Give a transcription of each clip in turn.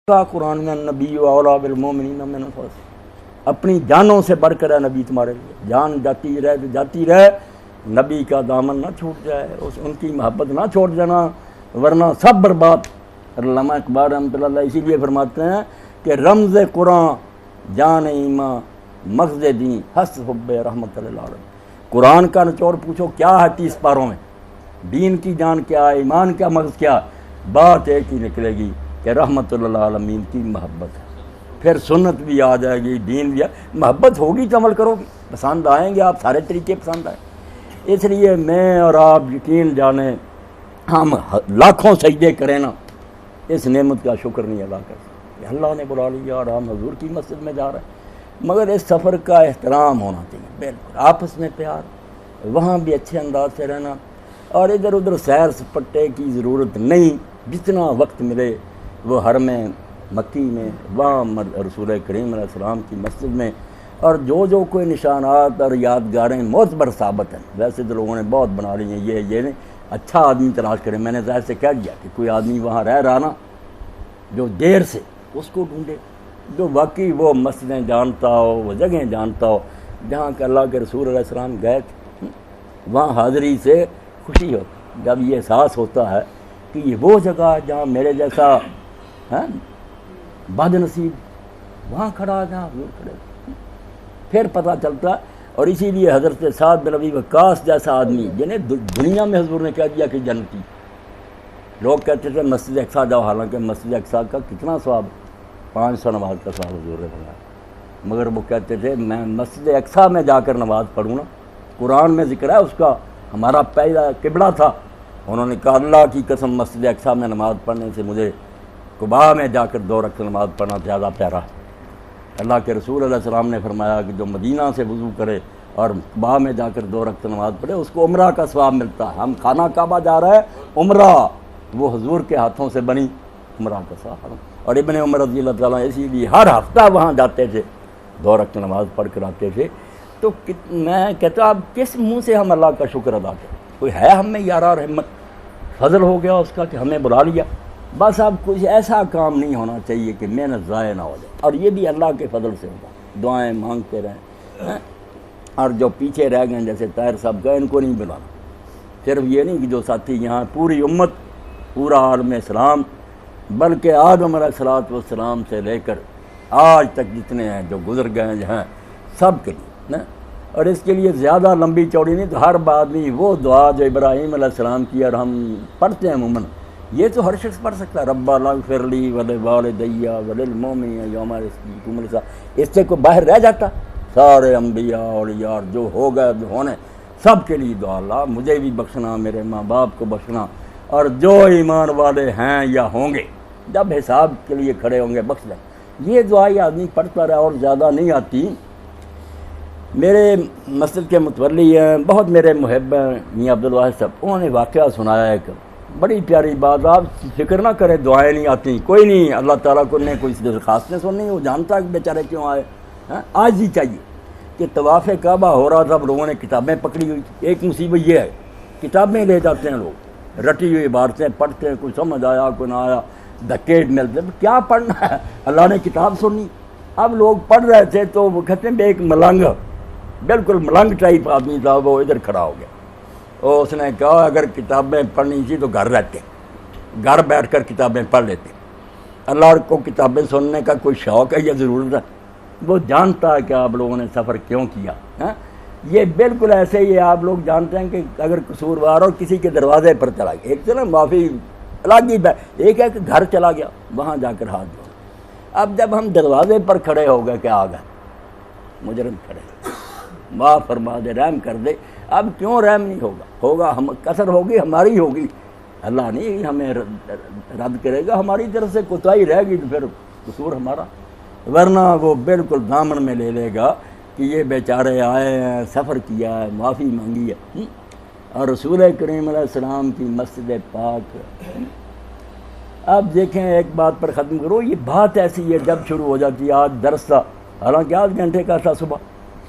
کا قرآن میں نبی اولا بالمومنین من انفسہم، اپنی جانوں سے بڑھ کر ہے نبی تمہارے لیے، جان جاتی رہے نبی کا دامن نہ چھوٹ جائے، ان کی محبت نہ چھوڑ دینا ورنہ سب برباد۔ علامہ اقبال رحمۃ اللہ علیہ اسی لیے فرماتے ہیں کہ رمز قرآن جان ایمان مغز دین حس حب رحمت للعالمین۔ قرآن کا نچوڑ پوچھو کیا ہے 30 پاروں میں، دین کی جان کیا ہے، ایمان کیا، مغز کیا، بات ایک ہی نکلے گی کہ رحمت للعالمین کی محبت ہے۔ پھر سنت بھی آ جائے گی، دین بھی محبت ہوگی تو عمل کرو گی، پسند آئیں گے آپ سارے طریقے پسند آئیں۔ اس لیے میں اور آپ یقین جانیں ہم لاکھوں سجدے کریں نا، اس نعمت کا شکر نہیں ادا کر سکتے۔ اللہ نے بلا لیا اور ہم حضور کی مسجد میں جا رہے ہیں، مگر اس سفر کا احترام ہونا چاہیے، بالکل آپس میں پیار، وہاں بھی اچھے انداز سے رہنا، اور ادھر ادھر سیر سپٹے کی ضرورت نہیں۔ جتنا وقت ملے وہ حرم مکی میں، وہاں رسول کریم علیہ السلام کی مسجد میں، اور جو کوئی نشانات اور یادگاریں معتبر ثابت ہیں، ویسے تو لوگوں نے بہت بنا لی ہیں، یہ نہیں، اچھا آدمی تلاش کرے۔ میں نے ظاہر سے کہہ دیا کہ کوئی آدمی وہاں رہ رہا نا جو دیر سے، اس کو ڈھونڈے، جو واقعی وہ مسجدیں جانتا ہو، وہ جگہیں جانتا ہو جہاں کہ اللہ کے رسول علیہ السلام گئے تھے، وہاں حاضری سے خوشی ہوتی، جب یہ احساس ہوتا ہے کہ یہ وہ جگہ ہے جہاں میرے جیسا بد نصیب وہاں کھڑا، جہاں حضور کھڑے، پھر پتہ چلتا۔ اور اسی لیے حضرت سعد بن ابی وقاص جیسا آدمی جنہیں دنیا میں حضور نے کہہ دیا کہ جنتی، لوگ کہتے تھے مسجد اقصیٰ جاؤ، حالانکہ مسجد اقصیٰ کا کتنا ثواب، 500 نماز کا ثواب حضور نے فرمایا، مگر وہ کہتے تھے میں مسجد اقصیٰ میں جا کر نماز پڑھوں نا، قرآن میں ذکر ہے اس کا، ہمارا پہلا قبلہ تھا۔ انہوں نے کہا اللہ کی قسم مسجد اقصیٰ میں نماز پڑھنے سے مجھے قباء میں جا کر 2 رکعت نماز پڑھنا زیادہ پیارا ہے۔ اللہ کے رسول علیہ السلام نے فرمایا کہ جو مدینہ سے وضو کرے اور قباء میں جا کر 2 رکعت نماز پڑھے اس کو عمرہ کا ثواب ملتا ہے۔ ہم خانہ کعبہ جا رہے ہیں، عمرہ وہ حضور کے ہاتھوں سے بنی عمرہ کا ثواب۔ اور ابن عمر رضی اللہ تعالیٰ اسی لیے ہر ہفتہ وہاں جاتے تھے، 2 رکعت نماز پڑھ کر آتے تھے۔ تو میں کہتا اب کس منہ سے ہم اللہ کا شکر ادا کریں؟ کوئی ہے ہم میں یارہ رحمت، فضل ہو گیا اس کا کہ ہمیں بلا لیا، بس اب کچھ ایسا کام نہیں ہونا چاہیے کہ محنت ضائع نہ ہو جائے، اور یہ بھی اللہ کے فضل سے ہوگا، دعائیں مانگتے رہیں۔ اور جو پیچھے رہ گئے جیسے طاہر صاحب کا، ان کو نہیں بلانا، صرف یہ نہیں کہ جو ساتھی یہاں پوری امت، پورا عالم اسلام، بلکہ آدم علیہ السلام سے لے کر آج تک جتنے ہیں جو گزر گئے ہیں سب کے لیے نا۔ اور اس کے لیے زیادہ لمبی چوڑی نہیں، تو ہر آدمی وہ دعا جو ابراہیم علیہ السلام کی اور ہم پڑھتے ہیں عموماً، یہ تو ہر شخص پڑھ سکتا ہے، رب اغفر لی ولوالدی وللمؤمنین یوم یقوم الحساب۔ اس سے کوئی باہر رہ جاتا؟ سارے انبیاء اولیاء جو ہو گئے جو ہونے، سب کے لیے دعا، اللہ مجھے بھی بخشنا، میرے ماں باپ کو بخشنا، اور جو ایمان والے ہیں یا ہوں گے جب حساب کے لیے کھڑے ہوں گے بخش دیں۔ یہ دعا یہ آدمی پڑھتا رہا اور زیادہ نہیں آتی۔ میرے مسجد کے متولی ہیں، بہت میرے محب ہیں میاں عبدالواحد صاحب، انہوں نے واقعہ سنایا ایک بڑی پیاری بات، آپ فکر نہ کریں دعائیں نہیں آتی، کوئی نہیں، اللہ تعالیٰ کو نے کوئی درخواستیں سننی، وہ جانتا ہے کہ بیچارے کیوں آئے۔ آج ہی چاہیے کہ طواف کعبہ ہو رہا تھا، اب لوگوں نے کتابیں پکڑی ہوئی تھی۔ ایک مصیبت یہ ہے کتابیں لے جاتے ہیں لوگ، رٹی ہوئی عبارتیں پڑھتے ہیں، کوئی سمجھ آیا کوئی نہ آیا، دھکے ملتے ہیں، کیا پڑھنا ہے، اللہ نے کتاب سننی۔ اب لوگ پڑھ رہے تھے تو وہ کہتے ہیں ایک ملنگ، بالکل ملنگ ٹائپ آدمی تھا، وہ ادھر کھڑا ہو گیا، اور اس نے کہا اگر کتابیں پڑھنی تھی تو گھر رہتے، گھر بیٹھ کر کتابیں پڑھ لیتے، اللہ کو کتابیں سننے کا کوئی شوق ہے یا ضرورت ہے؟ وہ جانتا ہے کہ آپ لوگوں نے سفر کیوں کیا۔ یہ بالکل ایسے ہی آپ لوگ جانتے ہیں کہ اگر قصوروار اور کسی کے دروازے پر چلا گیا، ایک تو نا معافی الگ ہی، ایک ہے کہ گھر چلا گیا وہاں جا کر ہاتھ دھونا۔ اب جب ہم دروازے پر کھڑے ہو گئے کہ آ گئے مجرم کھڑے، معاف فرما دے، رحم کر دے، اب کیوں رحم نہیں ہوگا، ہم کثر ہوگی ہماری ہوگی، اللہ نہیں ہمیں رد کرے گا، ہماری طرف سے کوتاہی رہے گی تو پھر قصور ہمارا، ورنہ وہ بالکل دامن میں لے لے گا کہ یہ بیچارے آئے ہیں، سفر کیا ہے، معافی مانگی ہے۔ اور رسول کریم علیہ السلام کی مسجد پاک، اب دیکھیں ایک بات پر ختم کرو، یہ بات ایسی ہے جب شروع ہو جاتی ہے، آج درس تھا، حالانکہ 8 گھنٹے کا تھا صبح،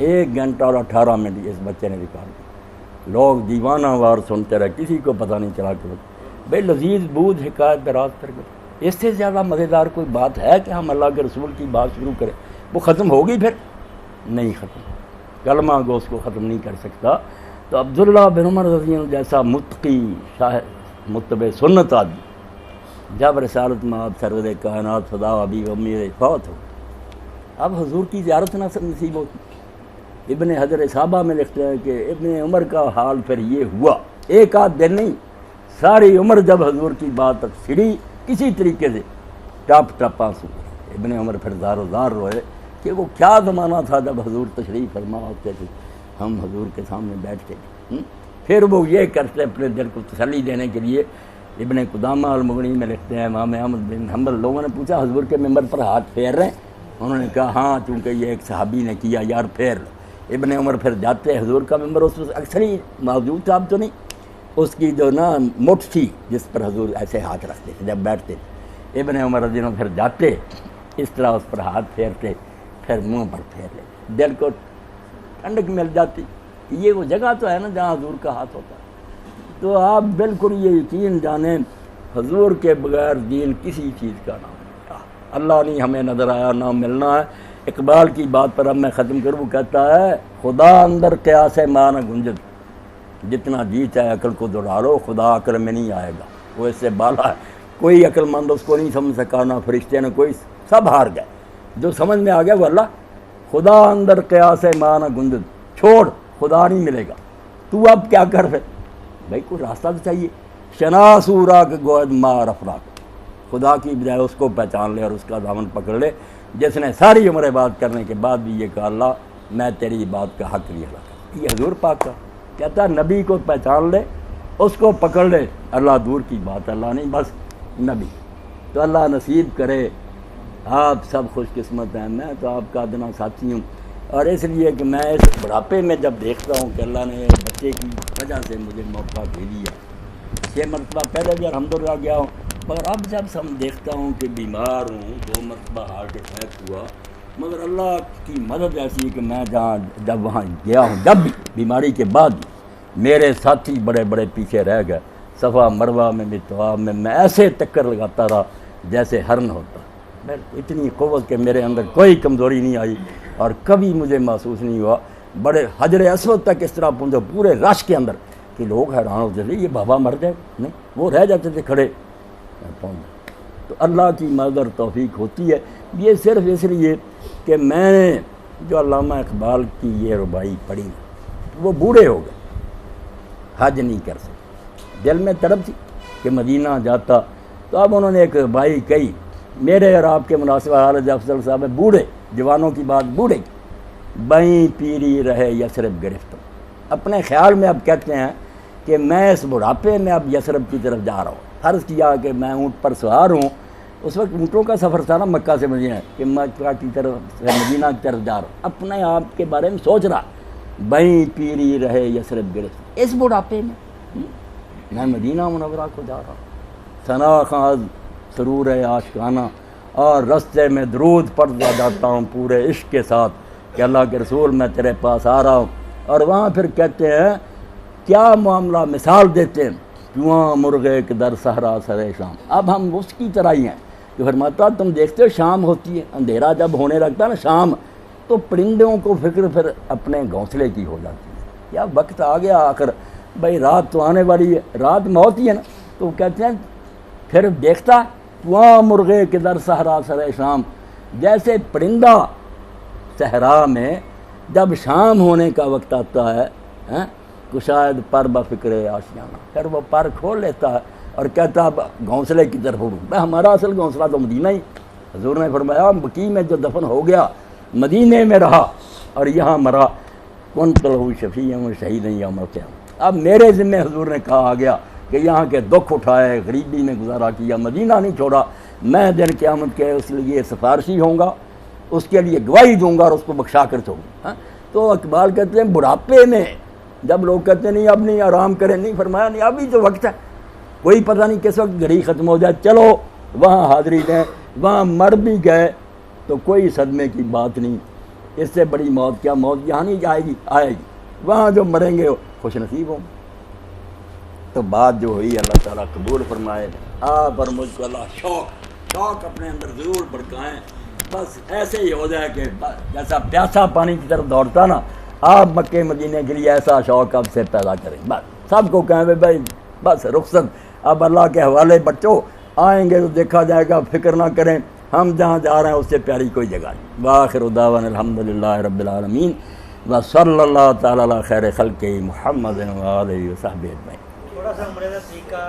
1 گھنٹہ اور 18 منٹ اس بچے نے نکال دیا، لوگ دیوانہ وار سنتے رہے، کسی کو پتہ نہیں چلا کہ بھئی لذیذ بود حکایت دراز کر گئے۔ اس سے زیادہ مزیدار کوئی بات ہے کہ ہم اللہ کے رسول کی بات شروع کریں؟ وہ ختم ہوگی پھر نہیں ختم، کلمہ گو اس کو ختم نہیں کر سکتا۔ تو عبداللہ بن عمر رضی اللہ جیسا متقی شاہ متبع سنت آدمی جب رسالت مآب سرور کائنات فدا ابی و امی فوت ہو، اب حضور کی زیارت نہ نصیب ہوتی۔ ابن حجر صحابہ میں لکھتے ہیں کہ ابن عمر کا حال پھر یہ ہوا، ایک آدھ دن نہیں، ساری عمر جب حضور کی بات چھڑی کسی طریقے سے ٹپ ٹپ آنسو۔ ابن عمر پھر زار و زار روئے کہ وہ کیا زمانہ تھا جب حضور تشریف فرما ہوتے تھے، ہم حضور کے سامنے بیٹھتے تھے۔ پھر وہ یہ کرتے اپنے دل کو تسلی دینے کے لیے، ابن قدامہ المغنی میں لکھتے ہیں امام احمد بن حنبل، لوگوں نے پوچھا حضور کے ممبر پر ہاتھ پھیر رہے ہیں؟ انہوں نے کہا ہاں، چونکہ یہ ایک صحابی نے کیا، یار پھیر لو۔ ابن عمر پھر جاتے، حضور کا ممبر اس وقت اکثر ہی موجود تھا، اب تو نہیں، اس کی جو نا مٹھ تھی جس پر حضور ایسے ہاتھ رکھتے تھے جب بیٹھتے تھے، ابن عمر رضی اللہ عنہ پھر جاتے اس طرح اس پر ہاتھ پھیرتے، پھر منہ پر پھیر لیتے، دل کو ٹھنڈک مل جاتی۔ یہ وہ جگہ تو ہے نا جہاں حضور کا ہاتھ ہوتا ہے۔ تو آپ بالکل یہ یقین جانیں، حضور کے بغیر دین کسی چیز کا نام نہیں۔ اللہ نہیں ہمیں نظر آیا، نہ ملنا ہے۔ اقبال کی بات پر اب میں ختم کروں، کہتا ہے خدا اندر قیاس ماں نہ گنجد، جتنا جی چاہے عقل کو دوڑالو، خدا عقل میں نہیں آئے گا، وہ اس سے بالا ہے، کوئی عقل مند اس کو نہیں سمجھ سکا، نہ فرشتے نہ کوئی، سب ہار گئے۔ جو سمجھ میں آ گیا وہ اللہ۔ خدا اندر قیاس ماں نہ گنجد، چھوڑ، خدا نہیں ملے گا، تو اب کیا کر پھر؟ بھائی کوئی راستہ تو چاہیے۔ شناسورا کے گوید ماں رفراق، خدا کی بجائے اس کو پہچان لے اور اس کا دامن پکڑ لے، جس نے ساری عمر بات کرنے کے بعد بھی یہ کہا اللہ میں تیری بات کا حق نہیں ادا کرتا۔ یہ حضور پاک کا کہتا ہے نبی کو پہچان لے، اس کو پکڑ لے، اللہ دور کی بات، اللہ نہیں بس نبی۔ تو اللہ نصیب کرے، آپ سب خوش قسمت ہیں، میں تو آپ کا ادنا ساتھی ہوں۔ اور اس لیے کہ میں اس بڑھاپے میں جب دیکھتا ہوں کہ اللہ نے بچے کی وجہ سے مجھے موقع دے دیا، 6 مرتبہ پہلے بھی الحمدللہ گیا ہوں، مگر اب جب ہم دیکھتا ہوں کہ بیمار ہوں، 2 مرتبہ ہارٹ اٹیک ہوا، مگر اللہ کی مدد ایسی ہے کہ میں جب وہاں گیا ہوں، جب بھی بیماری کے بعد میرے ساتھی بڑے بڑے پیچھے رہ گئے، صفا مروہ میں طواف میں ایسے ٹکر لگاتا رہا جیسے ہرن ہوتا۔ اتنی قوت کہ میرے اندر کوئی کمزوری نہیں آئی اور کبھی مجھے محسوس نہیں ہوا۔ بڑے حجر اسود تک اس طرح پہنچے پورے رش کے اندر کہ لوگ حیران ہوتے تھے، یہ بابا مر جائے، نہیں وہ رہ جاتے تھے کھڑے پہنچ۔ تو اللہ کی مدد اور توفیق ہوتی ہے۔ یہ صرف اس لیے کہ میں نے جو علامہ اقبال کی یہ رباعی پڑھی، وہ بوڑھے ہو گئے، حج نہیں کر سکتے، دل میں تڑپ تھی کہ مدینہ جاتا۔ تو اب انہوں نے ایک رباعی کہی، میرے اور آپ کے مناسب حالت افضل صاحب بوڑھے، جوانوں کی بات بوڑھے کی، بائیں پیری رہے یثرب گرفتہ۔ اپنے خیال میں اب کہتے ہیں کہ میں اس بڑھاپے میں اب یثرب کی طرف جا رہا ہوں۔ فرض کیا کہ میں اونٹ پر سوار ہوں، اس وقت اونٹوں کا سفر تھا نا مکہ سے مدینہ، کہ مکہ کی طرف مدینہ کی طرف جا رہا ہوں، اپنے آپ کے بارے میں سوچ رہا، بائیں پیری رہے یثرب گرفتہ، اس بڑھاپے میں مدینہ منورہ کو جا رہا ہوں۔ ثنا خاز سرور عاشقانہ، اور رستے میں درود پڑھتا جاتا ہوں پورے عشق کے ساتھ کہ اللہ کے رسول میں تیرے پاس آ رہا ہوں۔ اور وہاں پھر کہتے ہیں کیا معاملہ، مثال دیتے ہیں، جواں مرغے کے در صحرا سرے شام۔ اب ہم اس کی طرح ہی ہیں کہ فرماتا تم دیکھتے ہو شام ہوتی ہے، اندھیرا جب ہونے لگتا ہے نا شام، تو پرندوں کو فکر پھر اپنے گھونسلے کی ہو جاتی ہے، یا وقت آ گیا آخر، بھائی رات تو آنے والی ہے، رات موت ہی ہے نا۔ تو کہتے ہیں پھر دیکھتا وہاں مرغے کے در صحرا سرے شام، جیسے پرندہ صحرا میں جب شام ہونے کا وقت آتا ہے، کشاید پر بفکر آشیانہ، پھر وہ پر کھول لیتا ہے اور کہتا اب گھونسلے کی طرف اڑوں۔ ہمارا اصل گھونسلہ تو مدینہ ہی، حضور نے فرمایا بقیع میں جو دفن ہو گیا مدینے میں رہا اور یہاں مرا، کنت لہ شفیعا و شہیدا یوم القیامہ۔ اب میرے ذمہ حضور نے کہا آ گیا کہ یہاں کے دکھ اٹھائے، غریبی میں گزارا کیا، مدینہ نہیں چھوڑا، میں دن قیامت کے اس لیے سفارشی ہوں گا، اس کے لیے گواہی دوں گا اور اس کو بخشا کر چھوڑوں گا۔ تو اقبال کہتے ہیں بڑھاپے میں جب لوگ کہتے ہیں نہیں اب نہیں آرام کریں، نہیں فرمایا نہیں ابھی تو وقت ہے، کوئی پتہ نہیں کس وقت گھڑی ختم ہو جائے، چلو وہاں حاضری دیں، وہاں مر بھی گئے تو کوئی صدمے کی بات نہیں، اس سے بڑی موت کیا، موت یہاں نہیں جائے گی، آئے گی، وہاں جو مریں گے خوش نصیب ہوں۔ تو بات جو ہوئی اللہ تعالیٰ قبول فرمائے، آپ اور مجھ کو اللہ شوق شوق اپنے اندر ضرور بڑکائیں، بس ایسے ہی ہو جائے کہ جیسا پیاسا پانی کی طرف دوڑتا نا، آپ مکے مدینے کے لیے ایسا شوق اب سے پیدا کریں۔ بس سب کو کہیں بھائی بس رخصت اب اللہ کے حوالے بچوں، آئیں گے تو دیکھا جائے گا، فکر نہ کریں، ہم جہاں جا رہے ہیں اس سے پیاری کوئی جگہ نہیں۔ وآخر دعوانا الحمدللہ رب العالمین وصلی اللہ تعالی علی خیر خلقہ محمد وآلہ وصحبہ اجمعین۔ تھوڑا سا عمرے کا طریقہ